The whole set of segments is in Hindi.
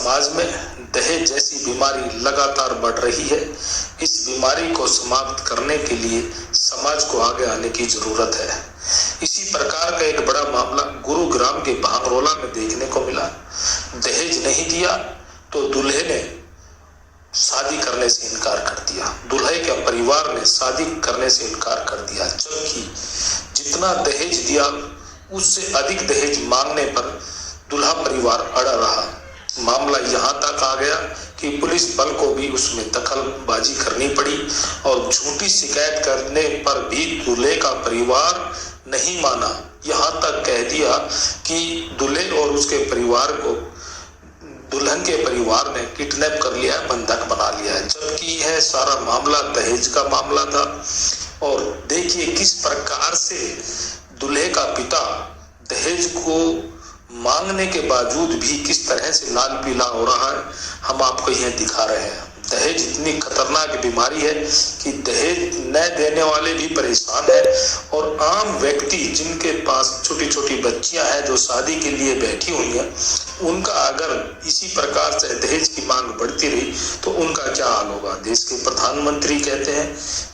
समाज में दहेज जैसी बीमारी लगातार बढ़ रही है। इस बीमारी को समाप्त करने के लिए समाज को आगे आने की जरूरत है। इसी प्रकार का एक बड़ा मामला गुरुग्राम के भांगरोला में देखने को मिला। दहेज नहीं दिया तो दूल्हे ने शादी करने से इनकार कर दिया। दूल्हे के परिवार ने शादी करने से इनकार कर दिया, जबकि जितना दहेज दिया उससे अधिक दहेज मांगने पर दूल्हा परिवार अड़ा रहा। मामला यहाँ तक आ गया कि पुलिस बल को भी उसमें दखलबाजी करनी पड़ी और झूठी शिकायत करने पर भी दूल्हे का परिवार नहीं माना। यहाँ तक कह दिया कि दूल्हे और उसके परिवार को दुल्हन के परिवार ने किडनैप कर लिया है, बंधक बना लिया है, जबकि यह सारा मामला दहेज का मामला था। और देखिए किस प्रकार से दूल्हे का पिता दहेज को मांगने के बावजूद भी किस तरह से लाल पीला हो रहा है, हम आपको यह दिखा रहे हैं। दहेज इतनी खतरनाक बीमारी है कि दहेज न देने वाले भी परेशान है और आम व्यक्ति जिनके पास छोटी छोटी बच्चियां हैं जो शादी के लिए बैठी हुई हैं, उनका अगर इसी प्रकार से दहेज की मांग बढ़ती रही तो उनका क्या हाल होगा। देश के प्रधानमंत्री कहते हैं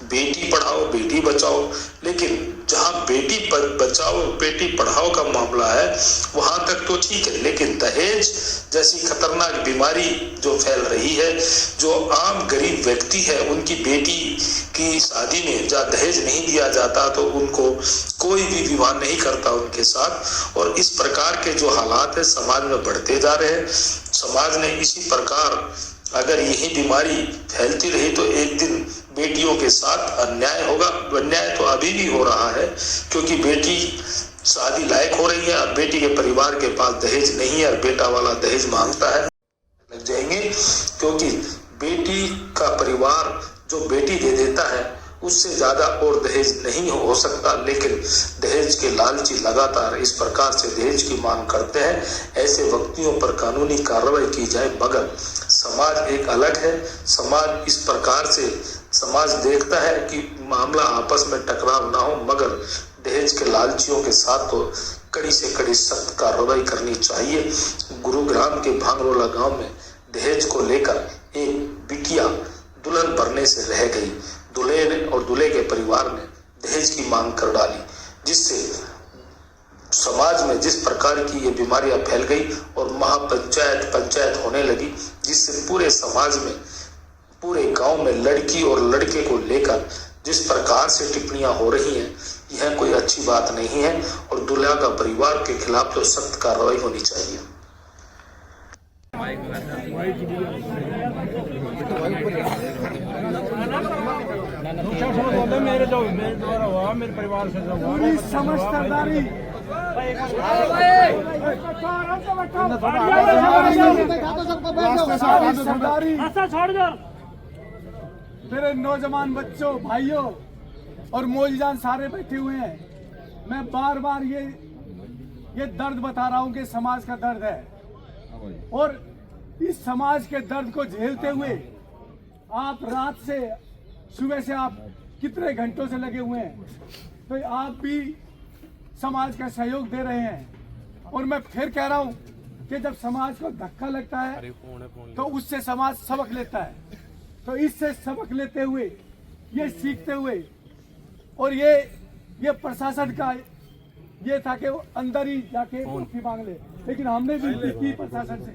बेटी पढ़ाओ बेटी बचाओ, लेकिन जहां बेटी बचाओ बेटी पढ़ाओ का मामला है वहां तक तो ठीक है, लेकिन दहेज जैसी खतरनाक बीमारी जो फैल रही है, जो आम गरीब व्यक्ति है उनकी बेटी की शादी में जहाँ दहेज नहीं दिया जाता तो उनको कोई भी विवाह नहीं करता उनके साथ। और इस प्रकार के जो हालात है समाज में बढ़ते जा रहे हैं। समाज ने इसी प्रकार अगर यही बीमारी फैलती रही तो एक दिन बेटियों के साथ अन्याय होगा। अन्याय तो अभी भी हो रहा है क्योंकि बेटी शादी लायक हो रही है और बेटी के परिवार के पास दहेज नहीं है और बेटा वाला दहेज मांगता है, लग जाएंगे, क्योंकि बेटी का परिवार जो बेटी दे देता है उससे ज्यादा और दहेज नहीं हो सकता। लेकिन दहेज के लालची लगातार इस प्रकार से दहेज की मांग करते हैं। ऐसे व्यक्तियों पर कानूनी कार्रवाई की जाए, मगर समाज एक अलग है। समाज इस प्रकार से समाज देखता है कि मामला आपस में टकराव ना हो, मगर दहेज के लालचियों के साथ तो कड़ी से कड़ी सख्त कार्रवाई करनी चाहिए। गुरुग्राम के भांगरोला गांव में दहेज को लेकर एक बिटिया दुल्हन बनने से रह गई। दूल्हे ने और दूल्हे के परिवार ने दहेज की मांग कर डाली, जिससे समाज में जिस प्रकार की ये बीमारियां फैल गई और पंचायत होने लगी, जिससे पूरे समाज में पूरे गांव में लड़की और लड़के को लेकर जिस प्रकार से टिप्पणियां हो रही हैं, यह कोई अच्छी बात नहीं है और दूल्हा का परिवार के खिलाफ तो सख्त कार्रवाई होनी चाहिए। मेरे द्वारा हुआ, मेरे परिवार से पूरी समझदारी मेरे नौजवान बच्चों, भाइयों और मौजजान सारे बैठे हुए हैं। मैं बार बार ये दर्द बता रहा हूँ कि समाज का दर्द है और इस समाज के दर्द को झेलते हुए आप रात से सुबह से आप कितने घंटों से लगे हुए हैं, तो आप भी समाज का सहयोग दे रहे हैं। और मैं फिर कह रहा हूं कि जब समाज को धक्का लगता है तो उससे समाज सबक लेता है। तो इससे सबक लेते हुए, ये सीखते हुए, और ये प्रशासन का ये था कि वो अंदर ही जाके माफी मांग ले, लेकिन हमने विनती की प्रशासन से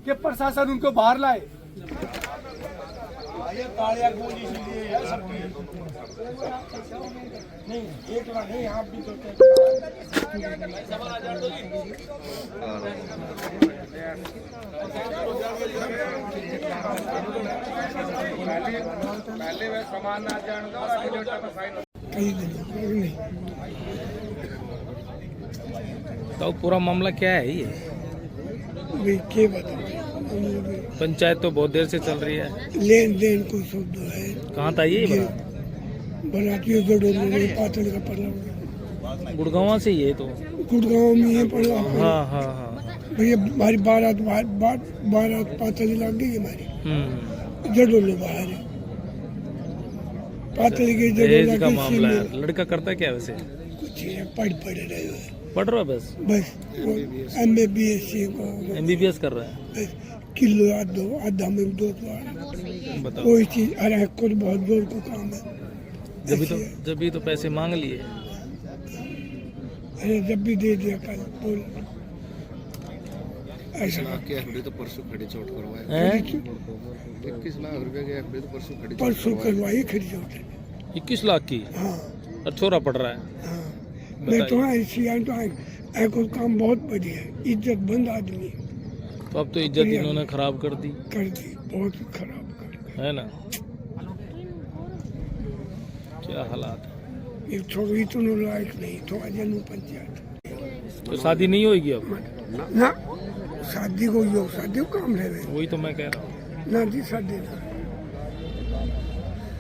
कि प्रशासन उनको बाहर लाए। तालियां गूंज इसलिए है सबकी, नहीं एक बार नहीं, आप भी पहले वे सामान ना जानता और अभी डेटा का फाइन तो पूरा मामला क्या है ये क्या बता। पंचायत तो बहुत देर से चल रही है, लेन देन को शब्द है। कहाँ था ये बनाती पातल का पड़ा गुड़गांव से, ये तो गुड़गांव में ये पड़ा। हाँ हाँ हाँ भैया हमारी बारात पातल लग गई हमारी, जडोलो बाहर है पातल की दहेज का मामला है। लड़का करता क्या वैसे? कुछ पढ़ रहे हो, पढ़ रहा है बस MBBS कर रहा है। किलो या दो आधा में दो तो बताओ। कोई चीज अरे खुद बहुत जोर को काम है। जब भी तो पैसे मांग लिए। अरे जब भी दे दिया कल बोल ऐसा के एफडी तो परसों खड़ी चोट करवाए। हैं? 21 लाख रुपए की एफडी तो परसों खड़ी चोट परसों करवाई। करवाई खड़ी चोट। 21 लाख की हाँ और छोरा पड़ रहा है। हाँ मैं तो ऐसी आई तो ऐको काम बहुत बढ़िया है, इज्जत बंद आदमी तो अब तो इज्जत इन्होंने खराब कर दी कर दी, बहुत खराब कर है ना। क्या हालात है। ये छोड़ी तो लायक नहीं तो अजनू पंचायत तो शादी नहीं होगी अब। ना शादी को यो शादी को काम रहे वही तो मैं कह रहा हूँ। ना जी शादी ना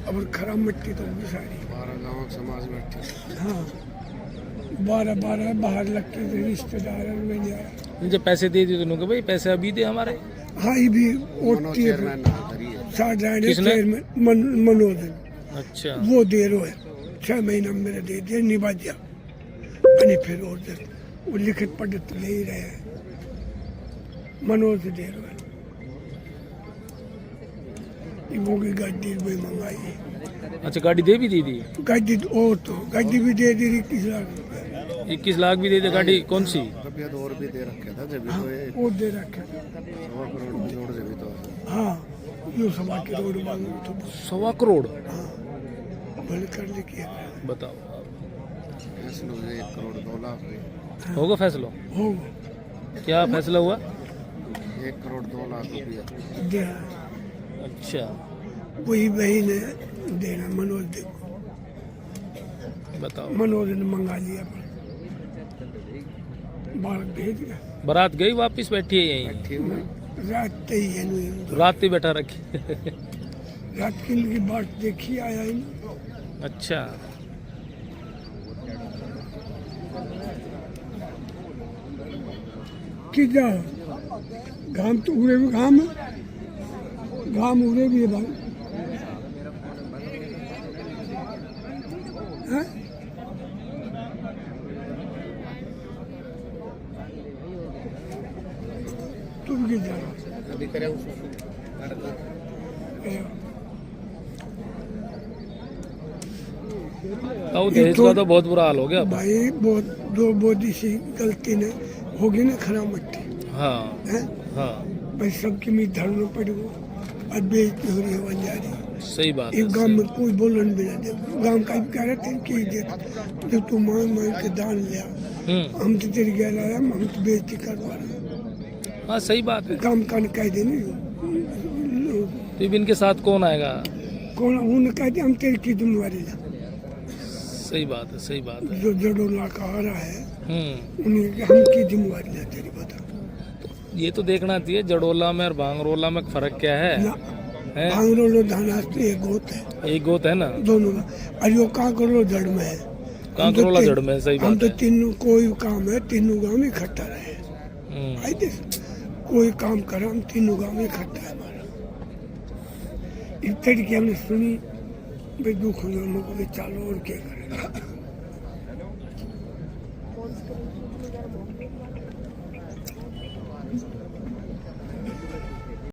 अब खराब मिट्टी तो भी सारी 12 गांव समाज बैठे। हाँ 12 बाहर लगते थे रिश्तेदार में जाए। जब पैसे दे दिए तो उन्होंने कहा भाई पैसे अभी दे हमारे। हाँ ये भी मनो ओटी चेयरमैन ना करी है। किसने? मनोजन अच्छा वो दे रो है 6 महीना मेरे दे दिया निभा दिया अनि फिर और दे वो लिखित पढ़ित ले ही रहे हैं मनोज दे रो है वो की गाड़ी भी मंगाई है। अच्छा गाड़ी दे भी दी थी। गाड़ी और तो गाड़ी भी दे दी 21 लाख रुपए 21 लाख भी दे दी गाड़ी कौन सी। रुपया तो और भी दे रखे था जब भी हाँ तो ये वो दे रखे 100 करोड़ की जोड़ जब भी तो हाँ यो सभा के रोड मांगो तो 1.25 करोड़। हाँ भले कर ले किया बताओ फैसला हो गया 1 करोड़ 2 लाख में। होगा फैसला। हो क्या फैसला हुआ। 1 करोड़ 2 लाख रुपया। दे अच्छा वही वही ने देना मनोज दे बताओ। मनोज ने मंगा लिया बाहर भेज गया बारात गई वापस बैठी है यहीं। ठीक है। रात ही है नहीं रात ही बैठा रखी। रात की इनकी बात देखी आया ही ना अच्छा कि जा घाम तो उड़े भी घाम है घाम उड़े भी है भाई हैं? तुम की जा अभी करे तो दहेज का तो बहुत बुरा हाल हो गया अब। भाई बहुत दो बोधी सी गलती ने होगी ना खराब मट्टी हाँ है हाँ भाई सबकी मी धरना पड़ेगा और बेइज्जती हो रही है बन जा रही है। सही बात है। एक गांव में कोई बोलन भी ना दे गांव का भी कह रहे थे कि जब तू मांग मांग के दान लिया हम तो तेरी गैर आया हम तो बेइज्जती करवा रहे हैं हाँ सही बात है। काम का कह देने तो अब इनके साथ कौन आएगा। कौन उन्हें कहते हम तेरी की जिम्मेवारी ला सही बात है सही बात है। जो जडोला का आ रहा है उन्हें हम की जिम्मेवारी ला तेरी बता ये तो देखना चाहिए जडोला में और भांगरोला में फर्क क्या है। ना हैं? भांगरोलो धानास तो एक गोत है एक गोत है ना। दोनों का और यो कांकरोलो जड़ में है कांकरोला जड़ में सही हम बात तो है। तीनों कोई काम है तीनों गांव में इकट्ठा रहे आई दे कोई काम करा हम तीनों गांव में इकट्ठा है हमारा इस तरीके हमने सुनी भाई दुख हुआ लोगों के चालो और क्या करेगा